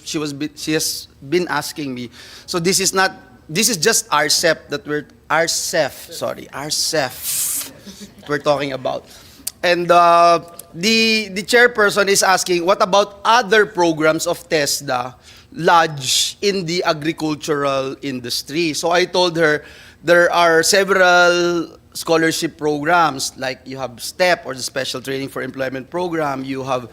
She has been asking me. So this is not, this is just RCEP that we're talking about. And the chairperson is asking, what about other programs of TESDA lodged in the agricultural industry? So I told her there are several scholarship programs, like you have STEP, or the Special Training for Employment Program. You have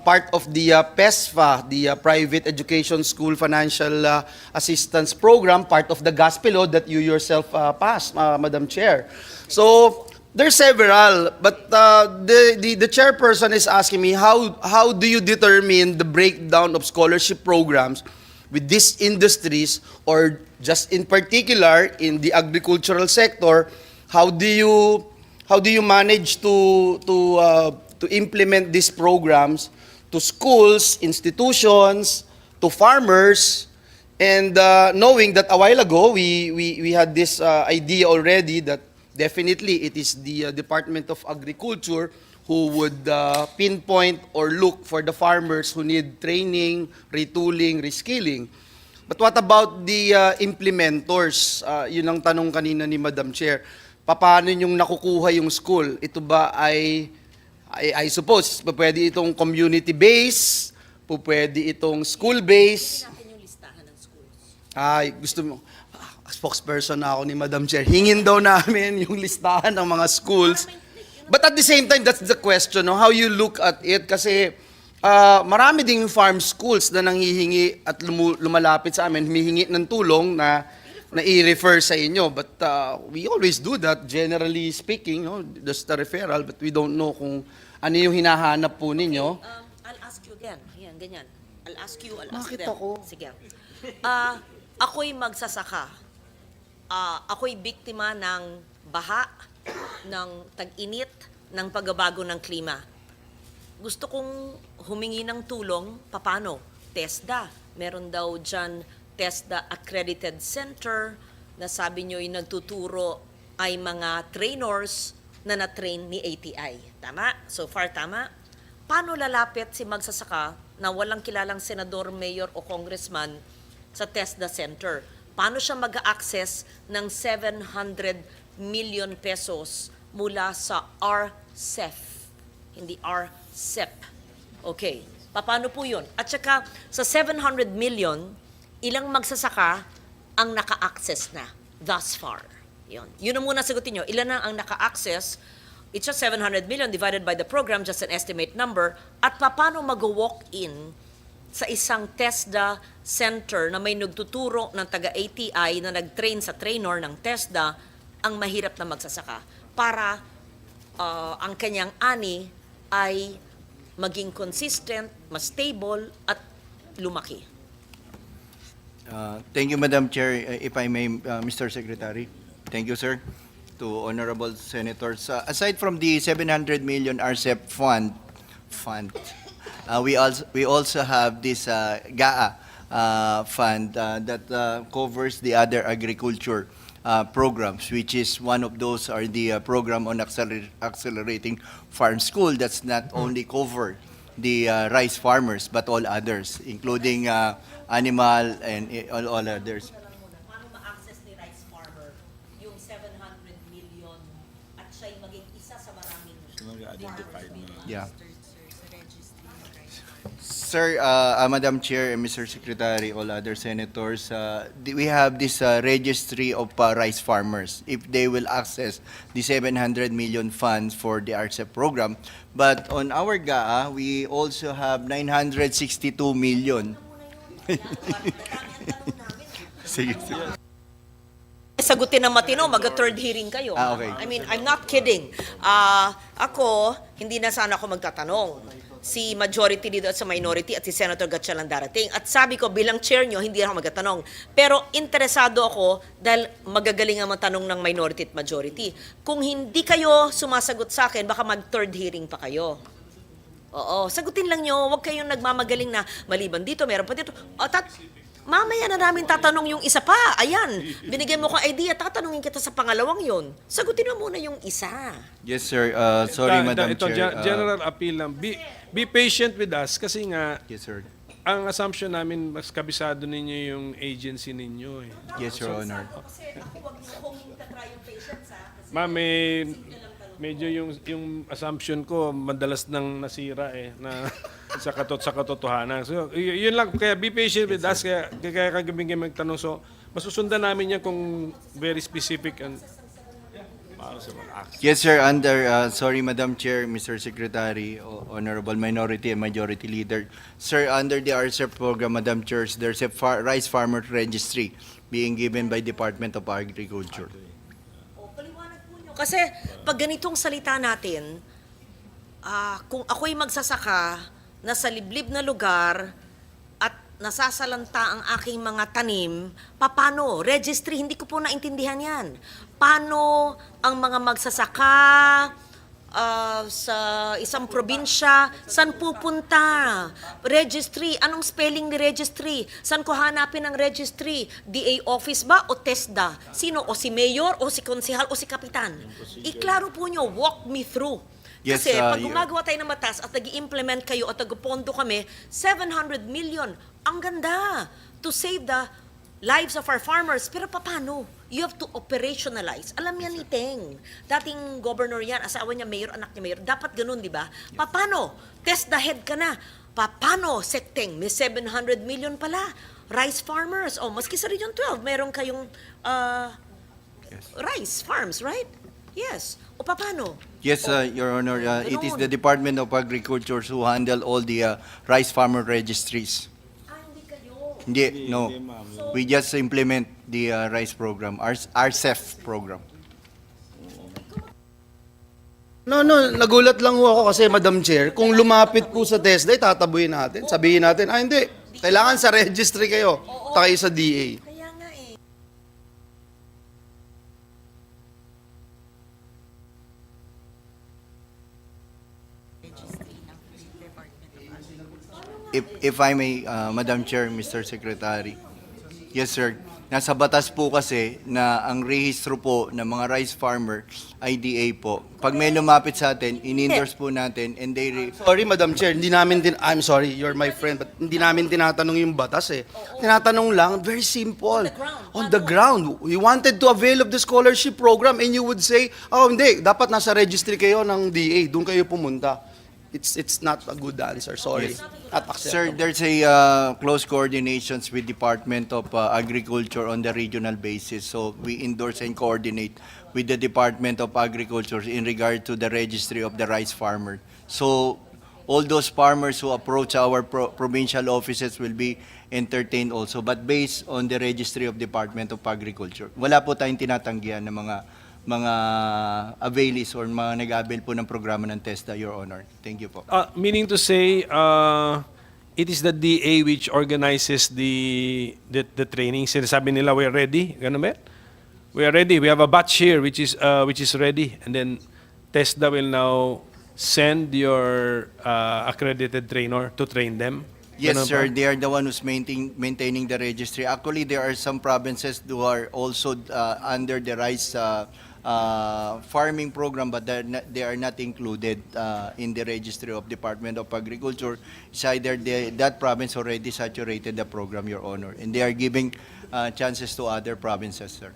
part of the PESFA, the Private Education School Financial Assistance Program, part of the GASPELO that you yourself passed, Madam Chair. So there's several, but the chairperson is asking me, how do you determine the breakdown of scholarship programs with these industries, or just in particular in the agricultural sector? How do you manage to implement these programs to schools, institutions, to farmers? And knowing that a while ago we had this idea already that definitely it is the Department of Agriculture who would pinpoint or look for the farmers who need training, retooling, reskilling. But what about the implementors? Yun ang tanong kanina ni Madam Chair. Paano yung nakukuha yung school? Ito ba ay I suppose, pwede itong community-based, pwede itong school-based. Natin yung listahan ng schools. Ay, gusto mo, spokesperson na ako ni Madam Chair. Hingin daw namin yung listahan ng mga schools. But at the same time, that's the question, no? How you look at it. Kasi marami ding farm schools na nanghihingi at lumalapit sa amin, humihingi ng tulong na i-refer sa inyo. But we always do that, generally speaking, no? Just a referral, but we don't know kung ano yung hinahanap po ninyo. I'll ask you again. Yan, ganyan. I'll ask you, I'll ask Bakit them. ako? Sige. Ako'y magsasaka. Ako'y biktima ng baha, ng tag-init, ng pagbabago ng klima. Gusto kong humingi ng tulong, paano? TESDA. Meron daw dyan TESDA Accredited Center na sabi nyo yung nagtuturo ay mga trainers na na-train ni ATI. Tama? So far, tama? Paano lalapit si magsasaka na walang kilalang senador, mayor o congressman sa TESDA Center? Paano siya mag-access ng 700 million pesos mula sa RCEF? Hindi RCEP. Okay. Paano po yun? At saka sa 700 million, ilang magsasaka ang naka-access na thus far? Yun. Yun ang muna sagutin nyo. Ilan na ang naka-access? It's just 700 million divided by the program, just an estimate number. At paano mag-walk-in sa isang TESDA center na may nagtuturo ng taga-ATI na nag-train sa trainer ng TESDA ang mahirap na magsasaka para ang kanyang ani ay maging consistent, mas stable at lumaki. Thank you, Madam Chair. If I may, Mr. Secretary. Thank you, sir. To honorable senators. Aside from the 700 million RCEP fund, we also have this GAA fund that covers the other agriculture programs, which is one of those are the program on accelerating farm school. That's not only cover the rice farmers, but all others, including animal and all others. Paano ma-access ni rice farmer yung 700 million at siya'y maging isa sa maraming farmers? Yeah. Sir, Madam Chair, and Mr. Secretary, all other senators, we have this registry of rice farmers, if they will access the 700 million funds for the RCEP program. But on our GAA, we also have 962 million. Sige, sige. Sagutin ng matino, mag-third hearing kayo. Okay. I mean, I'm not kidding. Ako, hindi na sana ako magtatanong. Si majority dito at sa minority at si Senator Gatchalian darating. At sabi ko, bilang chair nyo, hindi na ako magtatanong. Pero interesado ako dahil magagaling ang matanong ng minority at majority. Kung hindi kayo sumasagot sa akin, baka mag-third hearing pa kayo. Oo, sagutin lang nyo. Huwag kayong nagmamagaling na maliban dito, meron pa dito. Mamaya na namin tatanong yung isa pa. Ayan, binigyan mo ko idea, tatanungin kita sa pangalawang yon. Sagutin mo muna yung isa. Yes, sir. Sorry, Madam Ito, Chair. general appeal lang. Be patient with us kasi nga Yes, sir. ang assumption namin, mas kabisado ninyo yung agency ninyo eh. Yes, Your Honor. Kasi ako wag niyo kong tatry yung patients ha. Kasi Ma'am, medyo yung assumption ko madalas nang nasira eh na sa katotohanan. So, yun lang, kaya be patient with us, kaya kagabing kayo magtanong. So, masusundan namin yan kung very specific and para sa mga acts. Yes, sir. Sorry, Madam Chair, Mr. Secretary, Honorable Minority and Majority Leader. Sir, under the RCEP program, Madam Chair, there's a rice farmer registry being given by Department of Agriculture. paliwanag po nyo. Kasi pag ganitong salita natin, kung ako'y magsasaka na sa liblib na lugar at nasasalanta ang aking mga tanim, paano? Registry, hindi ko po naintindihan yan. Paano ang mga magsasaka sa isang probinsya, saan pupunta? Registry, anong spelling ni registry? Saan ko hanapin ang registry? DA office ba o TESDA? Sino? O si mayor o si konsehal o si kapitan? Iklaro po nyo, walk me through. Yes, Kasi pag you- gumagawa tayo ng batas at nag-implement kayo at nagpondo kami, 700 million. Ang ganda to save the lives of our farmers. Pero paano? You have to operationalize. Alam yan ni Teng. Dating governor yan, asawa niya mayor, anak niya mayor. Dapat ganun, di ba? Paano? Test the head ka na. Paano, Sekteng? May 700 million pala. Rice farmers. O, maski sa Region 12, meron kayong rice farms, right? Yes. O, paano? Yes, Your Honor. It is ganun. the Department of Agriculture who handle all the rice farmer registries. Hindi kayo. Hindi, no. We just implement the rice program, RCEF program. No, nagulat lang ho ako kasi, Madam Chair, kung lumapit po sa TESDA, tatabuhin natin. Sabihin natin, hindi, kailangan sa registry kayo, kayo sa DA. Kaya nga eh. If I may, Madam Chair, Mr. Secretary. Yes, sir. Nasa batas po kasi na ang rehistro po ng mga rice farmer, IDA po. Pag may lumapit sa atin, in-endorse po natin and Sorry, Madam Chair, I'm sorry, you're my friend, but hindi namin tinatanong yung batas eh. Tinatanong lang, very simple. On the ground. You wanted to avail of the scholarship program and you would say, oh hindi, dapat nasa registry kayo ng DA, doon kayo pumunta. It's not a good answer, sorry. Not Sir, acceptable. there's a close coordinations with Department of Agriculture on the regional basis. So we endorse and coordinate with the Department of Agriculture in regard to the registry of the rice farmer. So all those farmers who approach our provincial offices will be entertained also, but based on the registry of Department of Agriculture. Wala po tayong tinatanggihan ng mga availees or mga nag-avail po ng programa ng TESDA, Your Honor. Thank you po. Meaning to say, it is the DA which organizes the training. Sinasabi nila, we're ready. Ganun ba? We are ready. We have a batch here which is ready. And then TESDA will now send your accredited trainer to train them. Yes, Ganun sir. ba? They are the one who's maintaining the registry. Actually, there are some provinces who are also under the rice farming program, but they are not included in the registry of Department of Agriculture. It's either that province already saturated the program, Your Honor, and they are giving chances to other provinces, sir.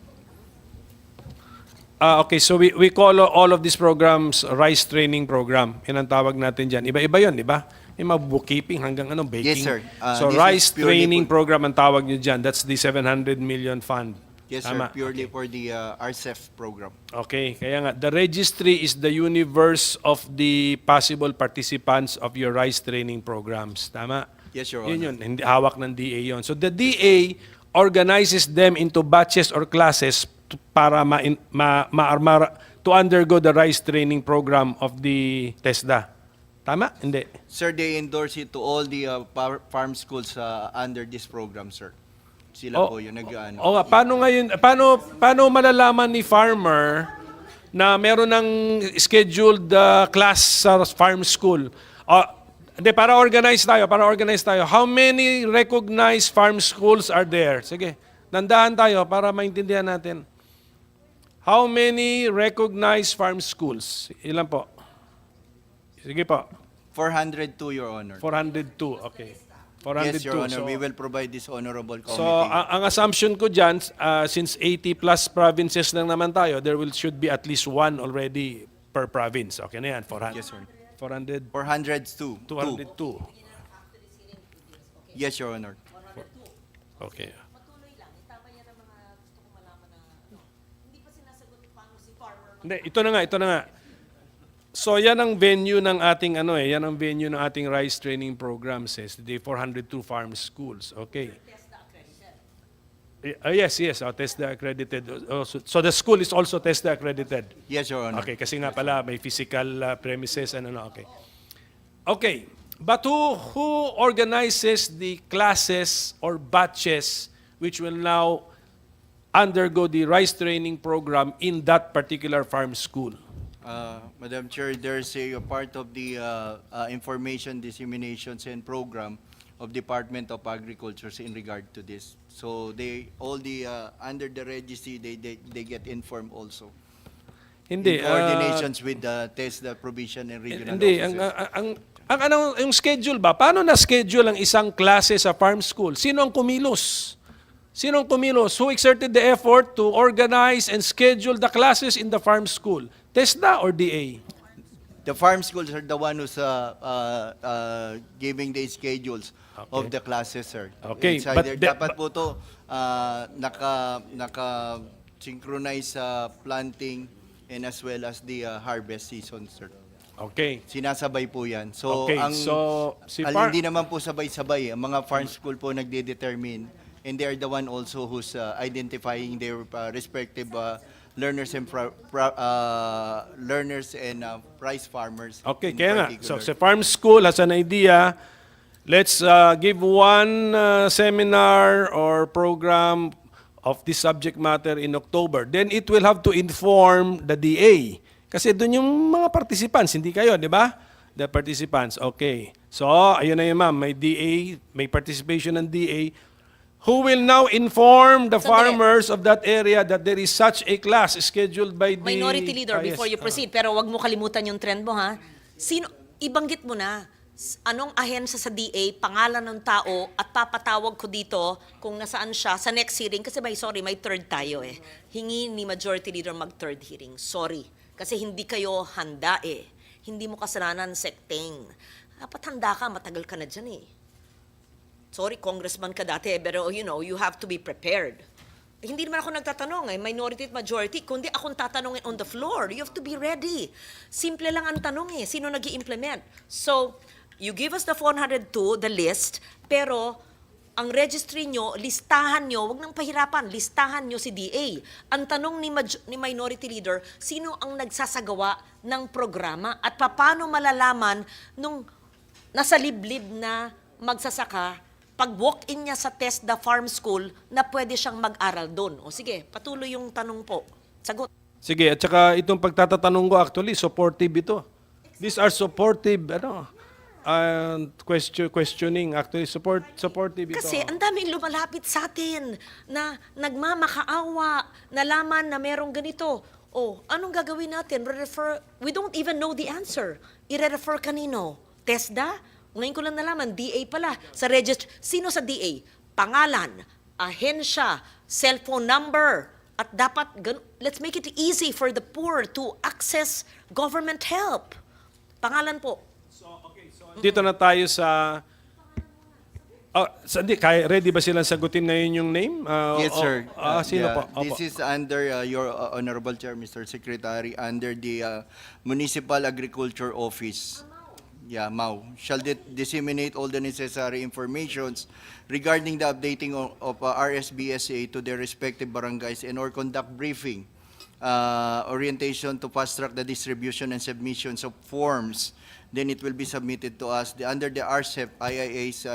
Okay, so we call all of these programs rice training program. Yan ang tawag natin dyan. Iba-iba yun, di ba? May mga bookkeeping hanggang baking. Yes, sir. So This is rice purely training for- program ang tawag nyo dyan. That's the 700 million fund. Yes, Tama. sir. Purely for the RCEF program. Okay, kaya nga, the registry is the universe of the possible participants of your rice training programs. Tama? Yes, Your Yun Honor. yun, hindi hawak ng DA yun. So the DA organizes them into batches or classes para to undergo the rice training program of the TESDA. Tama? Hindi. Sir, they endorse it to all the farm schools under this program, sir. Sila po yung nag-ano. O nga, paano malalaman ni farmer na meron ng scheduled class sa farm school? Hindi, para organize tayo. How many recognized farm schools are there? Sige, dandahan tayo para maintindihan natin. How many recognized farm schools? Ilan po? Sige po. 402, Your Honor. 402, okay. Yes, 402. Your Honor, So- we will provide this honorable committee. So, ang assumption ko dyan, since 80 plus provinces lang naman tayo, should be at least one already per province. Okay na yan, 400. Yes, sir. 400, 402. 202. Yes, Your Honor. Okay. Patuloy lang. Tama yan ang mga gusto kong malaman na hindi pa sinasagot paano si farmer. Hindi, ito na nga. So yan ang venue ng ating yan ang venue ng ating rice training programs, the 402 farm schools. Okay. Yes, TESDA accredited. So the school is also TESDA accredited. Yes, Your Honor. Okay, kasi nga pala may physical premises and okay. Okay, but who organizes the classes or batches which will now undergo the rice training program in that particular farm school? Madam Chair, there's a part of the information disseminations and program of Department of Agriculture in regard to this. So under the registry, they get informed also. Hindi. In coordinations with the TESDA provision and regional Hindi, offices. yung schedule ba? Paano na-schedule ang isang klase sa farm school? Sino ang kumilos? Who exerted the effort to organize and schedule the classes in the farm school? TESDA or DA? The farm schools are the one who's giving the schedules of the classes, sir. Okay, It's but either the- dapat po to naka-synchronize sa planting and as well as the harvest season, sir. Okay. Sinasabay po yan. So, Okay, so si hindi naman po sabay-sabay. Ang mga farm school po nagde-determine and they are the one also who's identifying their respective learners and rice farmers. Okay, in kaya nga. So particular. sa farm school has an idea, let's give one seminar or program of this subject matter in October. Then it will have to inform the DA. Kasi doon yung mga participants, hindi kayo, di ba? The participants, okay. So, ayun na yun ma'am, may DA, may participation ng DA, who will now inform the Sandali. farmers of that area that there is such a class scheduled by the... Minority Leader, Yes. before you proceed, pero wag mo kalimutan yung trend mo, ha? Ibanggit mo na, anong ahensya sa DA, pangalan ng tao, at papatawag ko dito kung nasaan siya sa next hearing, kasi may third tayo eh. Hingi ni Majority Leader mag-third hearing. Sorry. Kasi hindi kayo handa eh. Hindi mo kasalanan secting. Dapat handa ka, matagal ka na dyan eh. Sorry, congressman ka dati, pero you have to be prepared. Hindi naman ako nagtatanong eh, minority at majority, kundi akong tatanungin on the floor. You have to be ready. Simple lang ang tanong eh, sino nag-i-implement? So, you give us the 402, the list, pero ang registry nyo, listahan nyo, wag nang pahirapan, listahan nyo si DA. Ang tanong ni Minority Leader, sino ang nagsasagawa ng programa at paano malalaman nung nasa liblib na magsasaka, pag walk-in niya sa TESDA Farm School, na pwede siyang mag-aral doon. O sige, patuloy yung tanong po. Sagot. Sige, at saka itong pagtatatanong ko actually, supportive ito. These are supportive, questioning, actually, supportive ito. Kasi ang daming lumalapit sa atin na nagmamakaawa, nalaman na merong ganito. Oh, anong gagawin natin? We don't even know the answer. I-refer kanino? TESDA? Ngayon ko lang nalaman, DA pala. Sa sino sa DA? Pangalan, ahensya, cellphone number. At dapat, let's make it easy for the poor to access government help. Pangalan po. Dito na tayo sa... ready ba silang sagutin ngayon yung name? Yes, sir. Sino Yeah, po? Opo. This is under your Honorable Chair, Mr. Secretary, under the Municipal Agriculture Office. Yeah, MAU. Shall disseminate all the necessary informations regarding the updating of RSBSA to their respective barangays and or conduct briefing, orientation to fast-track the distribution and submissions of forms. Then it will be submitted to us under the RCEP IIAs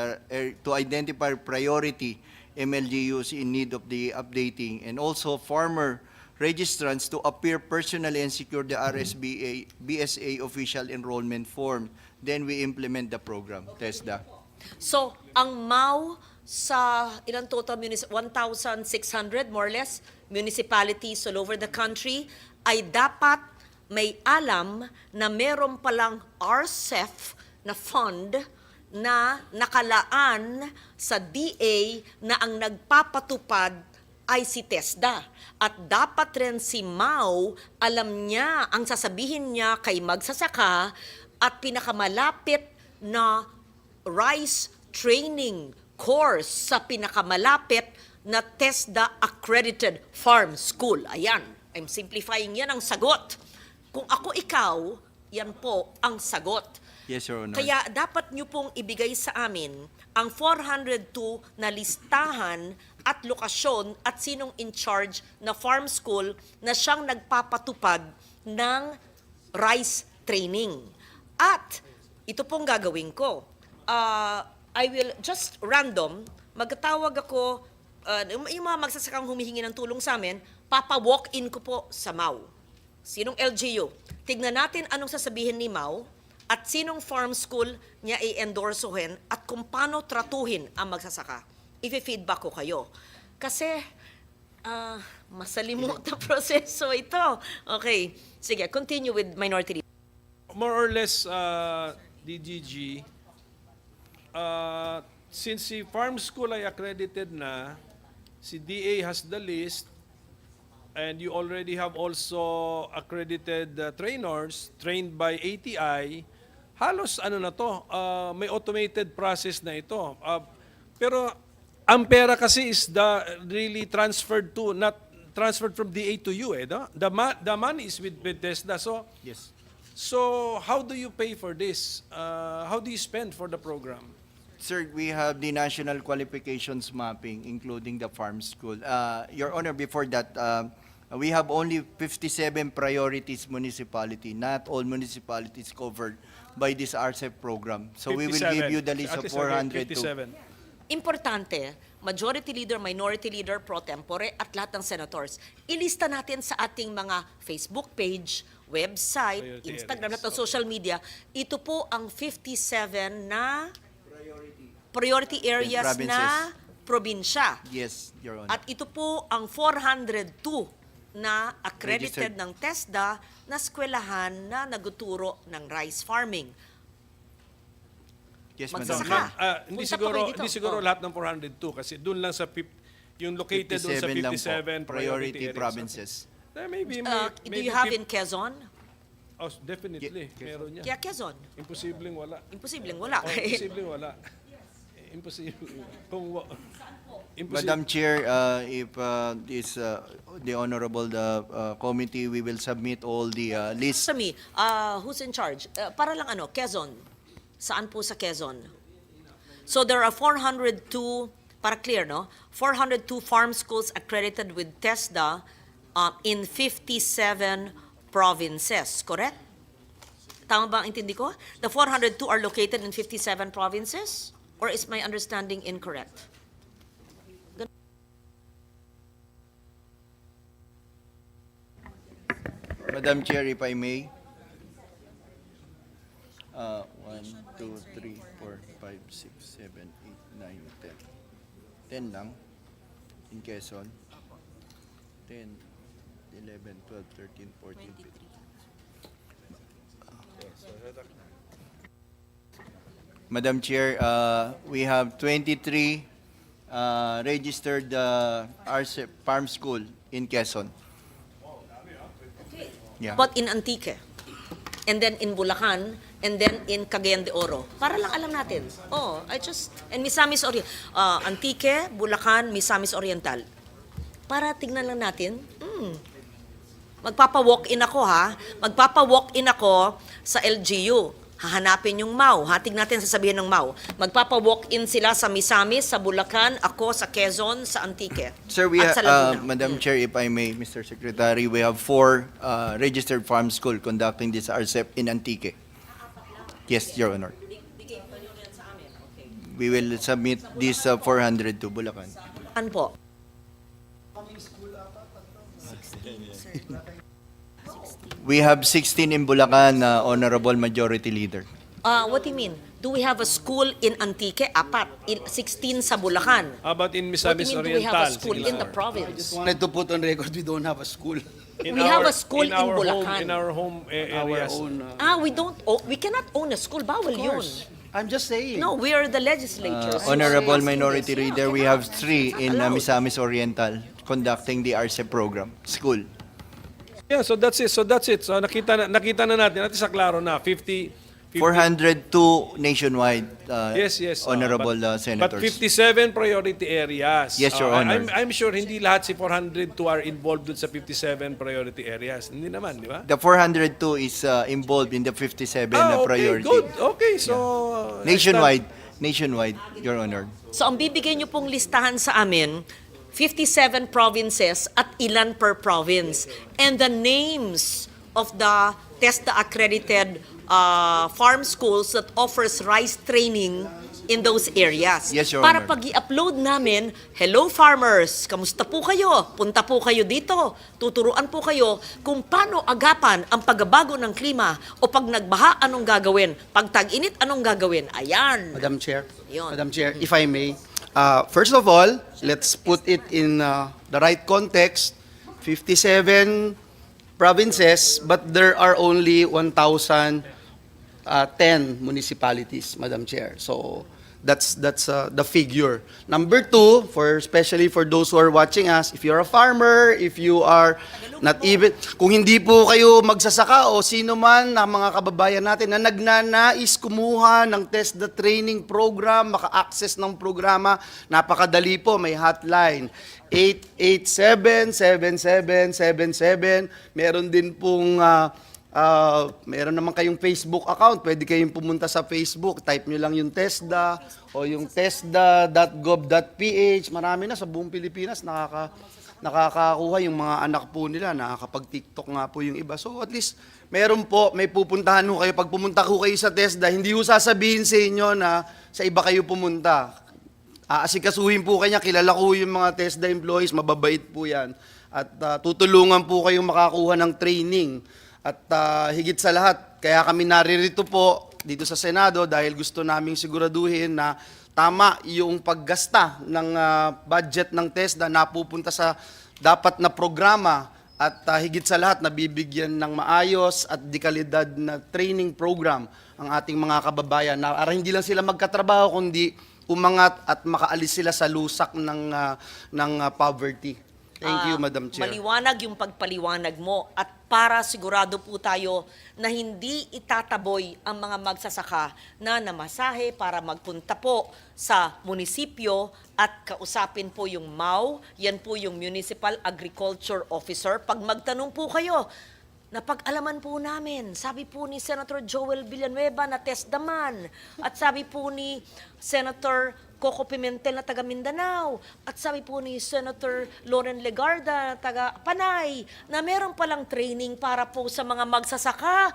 to identify priority MLGUs in need of the updating, and also farmer registrants to appear personally and secure the BSA official enrollment form. Then we implement the program, TESDA. So, ang MAU sa ilang total 1,600 more or less municipalities all over the country ay dapat may alam na meron palang RCEF na fund na nakalaan sa DA na ang nagpapatupad ay si TESDA. At dapat rin si Mau, alam niya, ang sasabihin niya kay magsasaka at pinakamalapit na rice training course sa pinakamalapit na TESDA accredited farm school. Ayan, I'm simplifying yan ang sagot. Kung ako ikaw, yan po ang sagot. Yes, Your Honor. Kaya dapat nyo pong ibigay sa amin ang 402 na listahan at lokasyon at sinong in charge na farm school na siyang nagpapatupad ng rice training. At ito pong gagawin ko. I will just random, magtawag ako, yung mga magsasakang humihingi ng tulong sa amin, papa-walk-in ko po sa Mau. Sinong LGU? Tignan natin anong sasabihin ni Mau at sinong farm school niya i-endorsohin at kung paano tratuhin ang magsasaka. I-feedback ko kayo. Kasi masalimuot na proseso ito. Okay. Sige, continue with minority leader. More or less, DGG, since si farm school ay accredited na, si DA has the list, and you already have also accredited trainers trained by ATI, halos ano na to, may automated process na ito. Pero ang pera kasi is really transferred to, not transferred from DA to you. No? The money is with TESDA. Yes. So how do you pay for this? How do you spend for the program? Sir, we have the national qualifications mapping, including the farm school. Your Honor, before that, we have only 57 priorities municipality. Not all municipalities covered by this RCEP program. So we will give you the list of 402. 57. Importante, majority leader, minority leader, pro tempore, at lahat ng senators. Ilista natin sa ating mga Facebook page, website, Priority Instagram, areas. lahat ng social media. Ito po ang 57 na priority areas provinces. na probinsya. Yes, Your Honor. At ito po ang 402 na accredited Registered. ng TESDA na eskwelahan na naguturo ng rice farming. Yes, Magsasaka. Madam. Hindi Punta pa siguro kayo dito. hindi siguro Oh. lahat ng 402 kasi doon lang sa yung located doon sa 57 lang po, 57 priority areas. provinces. Maybe, Do you have in Quezon? Oh, definitely. Ye- Meron yan. Kaya Quezon, Imposibleng wala. imposibleng wala. Oh, imposibleng wala. Imposible. Imposible. Madam Chair, if this the honorable committee, we will submit all the lists. Sa me, who's in charge? Para lang Quezon. Saan po sa Quezon? So there are 402, para clear, no? 402 farm schools accredited with TESDA in 57 provinces, correct? Tama ba ang intindi ko? The 402 are located in 57 provinces? Or is my understanding incorrect? Madam Chair, if I may. 1, 2, 3, 4, 5, 6, 7, 8, 9, 10. 10 lang. In Quezon. 10, 11, 12, 13, 14, 15. Madam Chair, we have 23 registered RCEP farm school in Quezon. Yeah. But in Antique, and then in Bulacan, and then in Cagayan de Oro. Para lang alam natin. And Misamis Oriental. Antique, Bulacan, Misamis Oriental. Para tignan lang natin. Magpapa-walk-in ako ha. Magpapa-walk-in ako sa LGU. Hahanapin yung Mau. Hatig natin sasabihin ng Mau. Magpapa-walk-in sila sa Misamis, sa Bulacan, ako sa Quezon, sa Antique. Sir, we at have, sa Laguna. Madam Chair, if I may, Mr. Secretary, we have 4 registered farm school conducting this RCEP in Antique. Yes, Your Honor. Bigay pa nyo yan sa amin. Okay. We will submit this 400 to Bulacan. Ano po? We have 16 in Bulacan, Honorable Majority Leader. What do you mean? Do we have a school in Antique? 16 sa Bulacan. How about in What do Misamis you mean, do we Oriental? have a school Sige, in the sir. province? Wanted to put on record, we don't have a school. In We have a school in our Bulacan. In our home Our areas. own. We cannot own a school. Bawal yun. I'm just saying. No, we are the legislatures. Honorable Minority Leader, we have 3 in Misamis Oriental conducting the RCEP program, school. Yeah, so that's it. So nakita na natin at isa klaro na 50 402 nationwide, Yes. Honorable But Senators. 57 priority areas. Yes, Your Honor. I'm sure hindi lahat si 402 are involved dun sa 57 priority areas. Hindi naman, di ba? The 402 is involved in the 57 na okay, priority. good. Okay, so... Nationwide, Your Honor. So ang bibigay niyo pong listahan sa amin, 57 provinces at ilan per province. And the names of the TESDA accredited farm schools that offers rice training in those areas. Yes, Your Para Honor. pag i-upload namin, hello farmers, kamusta po kayo? Punta po kayo dito. Tuturuan po kayo kung paano agapan ang pagbabago ng klima o pag nagbaha, anong gagawin? Pag tag-init, anong gagawin? Ayan. Madam Chair, Yun. Madam Chair, if I may, first of all, let's put it in the right context. 57 provinces, but there are only 1,010 municipalities, Madam Chair. So that's the figure. Number 2, especially for those who are watching us, if you're a farmer, if you are not even, kung hindi po kayo magsasaka o sino man na mga kababayan natin na nagnanais kumuha ng TESDA training program, maka-access ng programa, napakadali po, may hotline. 887-7777. Meron din pong meron naman kayong Facebook account. Pwede kayong pumunta sa Facebook. Type nyo lang yung TESDA o yung tesda.gov.ph. Marami na sa buong Pilipinas nakakakuha yung mga anak po nila. Nakakapag-TikTok nga po yung iba. So at least meron po, may pupuntahan ho kayo. Pag pumunta ho kayo sa TESDA, hindi ho sasabihin sa inyo na sa iba kayo pumunta. Asikasuhin po kanya, kilala ko yung mga TESDA employees, mababait po yan. At tutulungan po kayong makakuha ng training. At higit sa lahat, kaya kami naririto po dito sa Senado dahil gusto naming siguraduhin na tama yung paggasta ng budget ng TESDA na pupunta sa dapat na programa at higit sa lahat nabibigyan ng maayos at dekalidad na training program ang ating mga kababayan na para hindi lang sila magkatrabaho kundi umangat at makaalis sila sa lusak ng poverty. Thank you, Madam Chair. Maliwanag yung pagpaliwanag mo at para sigurado po tayo na hindi itataboy ang mga magsasaka na namasahe para magpunta po sa munisipyo at kausapin po yung MAU, yan po yung Municipal Agriculture Officer. Pag magtanong po kayo, napag-alaman po namin, sabi po ni Senator Joel Villanueva na TESDA man, at sabi po ni Senator Coco Pimentel na taga Mindanao, at sabi po ni Senator Loren Legarda na taga Panay, na meron palang training para po sa mga magsasaka.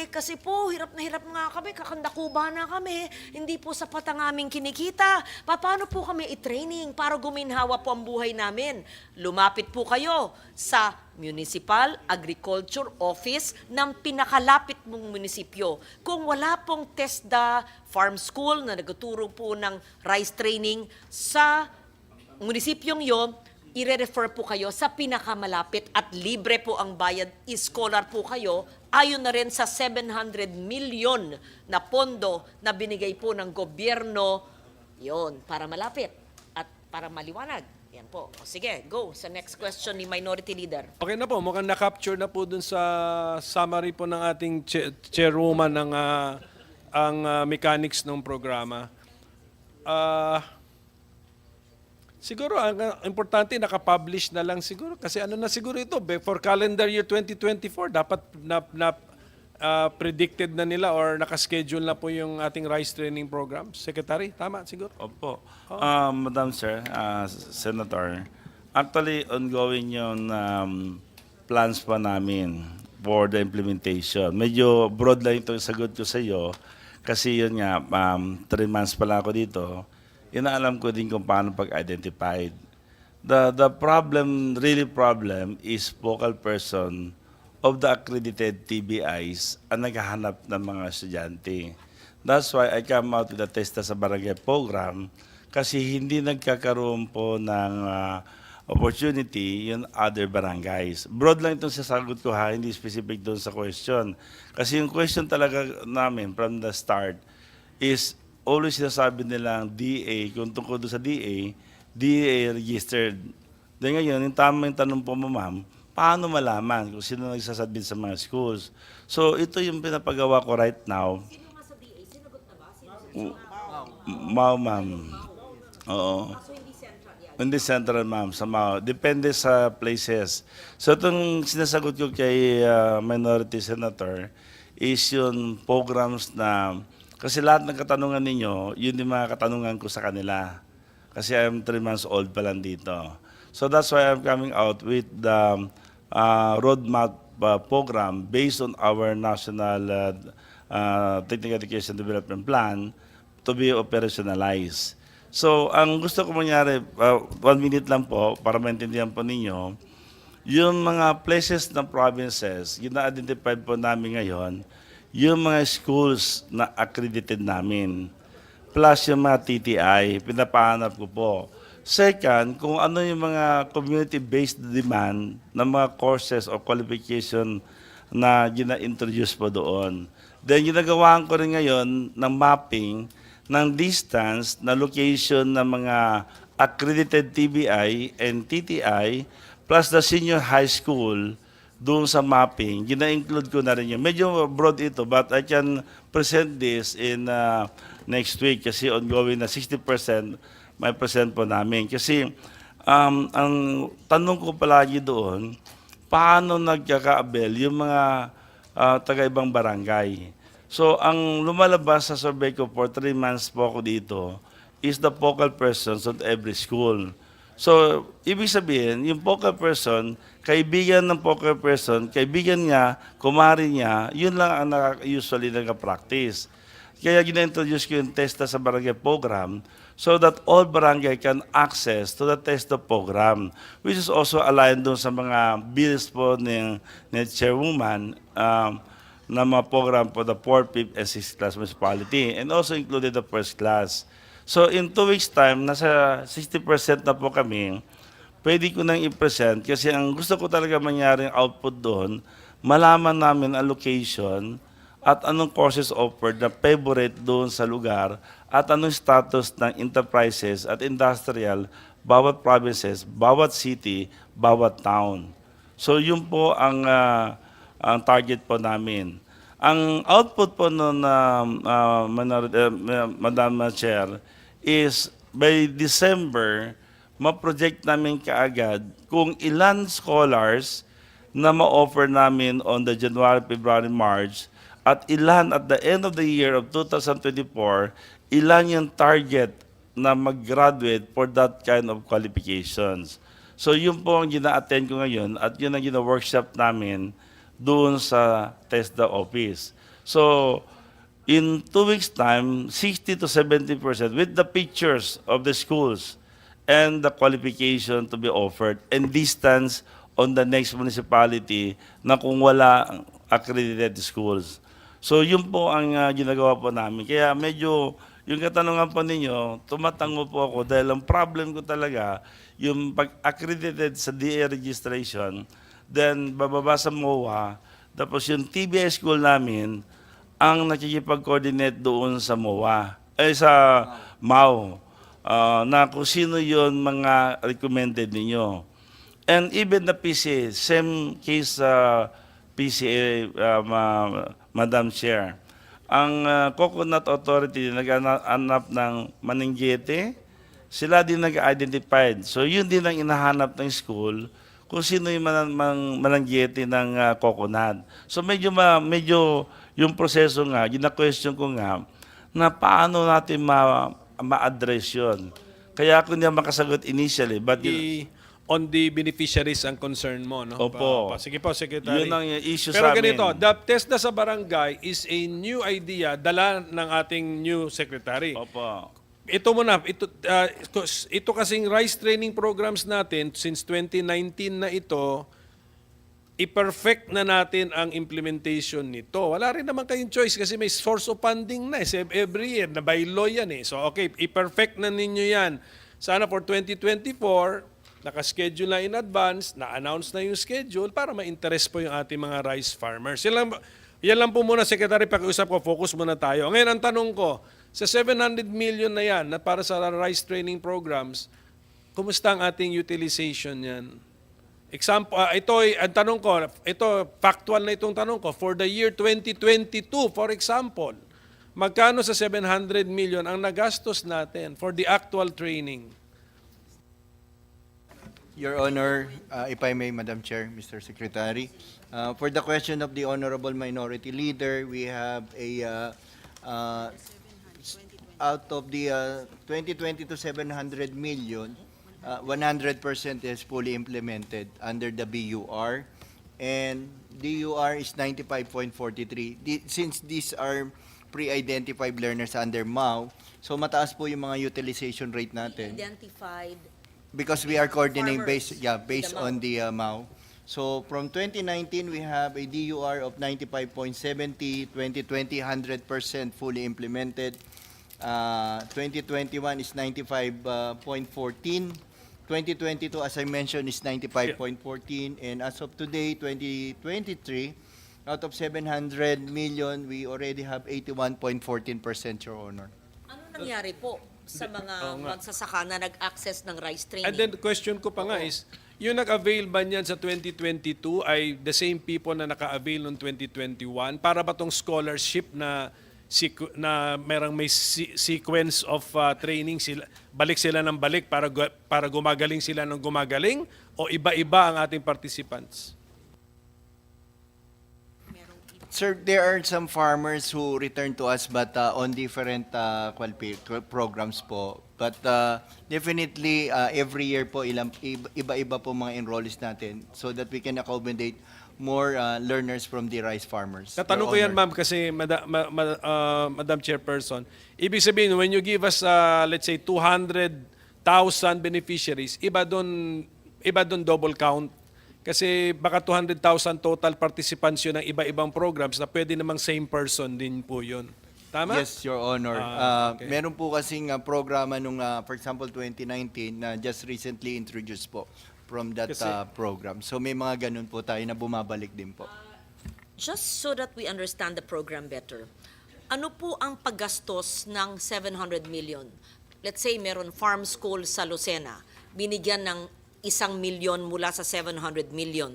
Kasi po, hirap na hirap nga kami, kakandakuba na kami, hindi po sapat ang aming kinikita. Paano po kami i-training para guminhawa po ang buhay namin? Lumapit po kayo sa Municipal Agriculture Office ng pinakalapit mong munisipyo. Kung wala pong TESDA Farm School na nagtuturo po ng rice training sa munisipyong yon, i-refer po kayo sa pinakamalapit at libre po ang bayad. Scholar po kayo ayon na rin sa 700 million na pondo na binigay po ng gobyerno yon para malapit at para maliwanag. Yan po. O sige, go sa next question ni Minority Leader. Okay na po, mukhang na-capture na po dun sa summary po ng ating chairwoman ng ang mechanics ng programa. Siguro, ang importante, nakapublish na lang siguro. Kasi ano na siguro ito, for calendar year 2024, dapat predicted na nila or nakaschedule na po yung ating rice training program. Secretary, tama siguro? Opo. Madam Sir, Senator, actually ongoing yung plans pa namin for the implementation. Medyo broad lang ito yung sagot ko sa iyo kasi yun nga, 3 months pa lang ako dito. Inaalam ko din kung paano pag-identified. The problem, really problem, is focal person of the accredited TBIs ang naghahanap ng mga estudyante. That's why I come out with the TESDA sa barangay program kasi hindi nagkakaroon po ng opportunity yung other barangays. Broad lang itong sasagot ko ha, hindi specific doon sa question. Kasi yung question talaga namin from the start is always sinasabi nilang DA, kung tungkol doon sa DA registered. Then ngayon, yung tamang tanong po mo, ma'am, paano malaman kung sino nagsasubmit sa mga schools? So ito yung pinapagawa ko right now. Sino nga sa DA? Sinagot na ba? Ma'am. Oo. So hindi central yan. Hindi central, ma'am, sa Mao. Depende sa places. So itong sinasagot ko kay minority senator is yung programs na, kasi lahat ng katanungan ninyo, yun yung mga katanungan ko sa kanila. Kasi I'm 3 months old pa lang dito. So that's why I'm coming out with the roadmap program based on our national technical education development plan to be operationalized. So, ang gusto ko mangyari, 1 minute lang po, para maintindihan po ninyo, yung mga places ng provinces, yung na-identify po namin ngayon, yung mga schools na accredited namin, plus yung mga TTI, pinapahanap ko po. Second, kung ano yung mga community-based demand ng mga courses or qualification na gina-introduce po doon. Then, ginagawaan ko rin ngayon ng mapping ng distance na location ng mga accredited TBI and TTI plus the senior high school doon sa mapping. Gina-include ko na rin yun. Medyo broad ito but I can present this in next week kasi ongoing na 60% may present po namin. Kasi ang tanong ko palagi doon, paano nagkakaabel yung mga taga-ibang barangay? So, ang lumalabas sa survey ko for 3 months po ako dito is the focal persons of every school. So, ibig sabihin, yung focal person, kaibigan ng focal person, kaibigan niya, kumari niya, yun lang ang usually nag-practice. Kaya gina-introduce ko yung TESDA sa barangay program so that all barangay can access to the TESDA program, which is also aligned doon sa mga bills po ng chairwoman, na mga program for the 4th, 5th, and 6th class municipality and also included the 1st class. So in 2 weeks time, nasa 60% na po kami, pwede ko nang i-present kasi ang gusto ko talaga mangyaring output doon, malaman namin ang location at anong courses offered na favorite doon sa lugar at anong status ng enterprises at industrial, bawat provinces, bawat city, bawat town. So yun po ang target po namin. Ang output po nun, Madam Chair, is by December, ma-project namin kaagad kung ilan scholars na ma-offer namin on the January, February, March, at ilan at the end of the year of 2024, ilan yung target na mag-graduate for that kind of qualifications. So yun po ang gina-attend ko ngayon at yun ang gina-workshop namin doon sa TESDA office. So, in 2 weeks' time, 60 to 70% with the pictures of the schools and the qualification to be offered and distance on the next municipality na kung wala accredited schools. So, yun po ang ginagawa po namin. Kaya medyo, yung katanungan po ninyo, tumatango po ako dahil ang problem ko talaga, yung pag-accredited sa DA registration, then bababa sa MOA, tapos yung TBI school namin, ang nakikipag-coordinate doon sa MOA, sa MAU, na kung sino yon mga recommended ninyo. And even the PCA, same case sa PCA, Madam Chair. Ang Coconut Authority nag-anap ng Maningete, sila din nag-identified. So yun din ang inahanap ng school kung sino yung mananggete ng coconut. So medyo yung proseso nga, gina-question ko nga, na paano natin ma-address yun. Kaya ako hindi makasagot initially, but On the beneficiaries ang concern mo, no? Opo. Sige po, Secretary. Yun ang issue Pero sa amin. ganito, the TESDA sa barangay is a new idea, dala ng ating new Secretary. Opo. Ito muna, ito kasing rice training programs natin since 2019 na ito, i-perfect na natin ang implementation nito. Wala rin naman kayong choice kasi may source of funding na every year, na by law yan So okay, i-perfect na ninyo yan. Sana for 2024, naka-schedule na in advance, na-announce na yung schedule para ma-interest po yung ating mga rice farmers. Yan lang po muna, Secretary, pag-usap ko, focus muna tayo. Ngayon, ang tanong ko, Sa 700 million na yan na para sa rice training programs, kumusta ang ating utilization yan? Example, ang tanong ko, ito, factual na itong tanong ko, for the year 2022, for example, magkano sa 700 million ang nagastos natin for the actual training? Your Honor, if I may, Madam Chair, Mr. Secretary, for the question of the Honorable Minority Leader, we have out of the 2020 to 700 million, 100% is fully implemented under the BUR, and DUR is 95.43. Since these are pre-identified learners under MAU, so mataas po yung mga utilization rate natin. Identified. Because we are coordinating Farmers based with the on the MAU. So from 2019, we have a DUR of 95.70, 2020, 100% fully implemented. 2021 is 95.14. 2022, as I mentioned, is 95.14. And as of today, 2023, out of 700 million, we already have 81.14%, Your Honor. Ano nangyari po sa mga Oo nga. magsasaka na nag-access ng rice training? And then the question ko pa nga is, yung nag-avail ba niyan sa 2022 ay the same people na naka-avail noong 2021? Para ba tong scholarship na may sequence of training, balik sila ng balik para gumagaling sila ng gumagaling, o iba-iba ang ating participants? Sir, there are some farmers who return to us but on different programs po. But definitely every year po iba-iba po mga enrollees natin so that we can accommodate more learners from the rice farmers. Tatanong ko Your yan, Honor. ma'am, kasi Madam Chairperson, ibig sabihin, when you give us, let's say, 200,000 beneficiaries, iba doon double count. Kasi baka 200,000 total participants yun ng iba-ibang programs na pwede namang same person din po yun. Tama? Yes, Your Honor. Okay. Meron po kasing programa nung, for example, 2019 na just recently introduced po from that Kasi- program. So may mga ganun po tayo na bumabalik din po. Just so that we understand the program better, ano po ang paggastos ng 700 million? Let's say meron farm school sa Lucena, binigyan ng 1 milyon mula sa 700 million.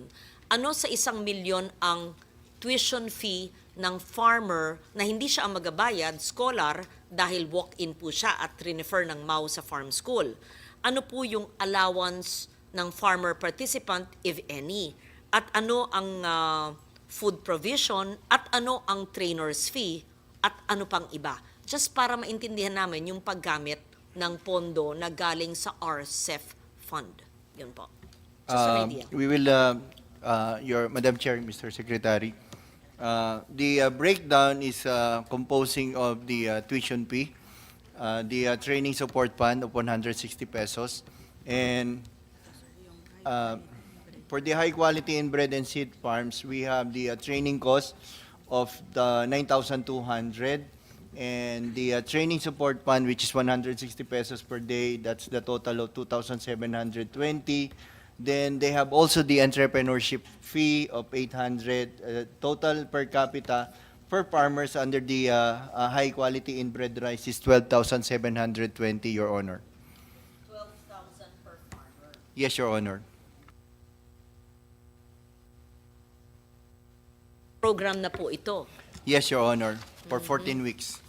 Ano sa 1 milyon ang tuition fee ng farmer na hindi siya ang magabayad, scholar, dahil walk-in po siya at refer ng MAU sa farm school? Ano po yung allowance ng farmer participant, if any? At ano ang food provision? At ano ang trainer's fee? At ano pang iba? Just para maintindihan namin yung paggamit ng pondo na galing sa RCEF fund. Yun po. Just an idea. We will, your Madam Chair, Mr. Secretary, the breakdown is composing of the tuition fee, the training support fund of 160 pesos, and for the high quality inbred and seed farms, we have the training cost of the 9,200, and the training support fund, which is 160 pesos per day, that's the total of 2,720. Then they have also the entrepreneurship fee of 800. Total per capita for farmers under the high quality inbred rice is 12,720, Your Honor. 12,000 per farmer. Yes, Your Honor. Program na po ito. Yes, Your Honor, for 14 weeks.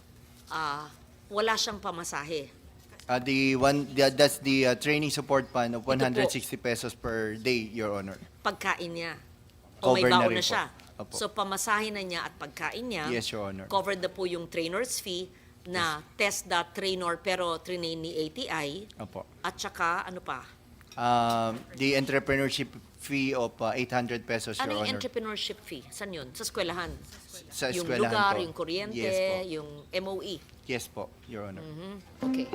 Wala siyang pamasahe. That's the training support fund of Ito po. 160 pesos per day, Your Honor. Pagkain niya. O may Cover na baon rin na siya. po. Opo. So pamasahe na niya at pagkain niya. Yes, Your Honor. Covered na po yung trainer's fee na test the trainer pero trainee ni ATI. Opo. At saka ano pa? The entrepreneurship fee of 800 pesos, Ano Your yung Honor. entrepreneurship fee? Saan yun? Sa eskwelahan? Sa Yung eskwelahan lugar, po. yung kuryente, Yes po. yung MOE. Yes po, Your Honor. Okay.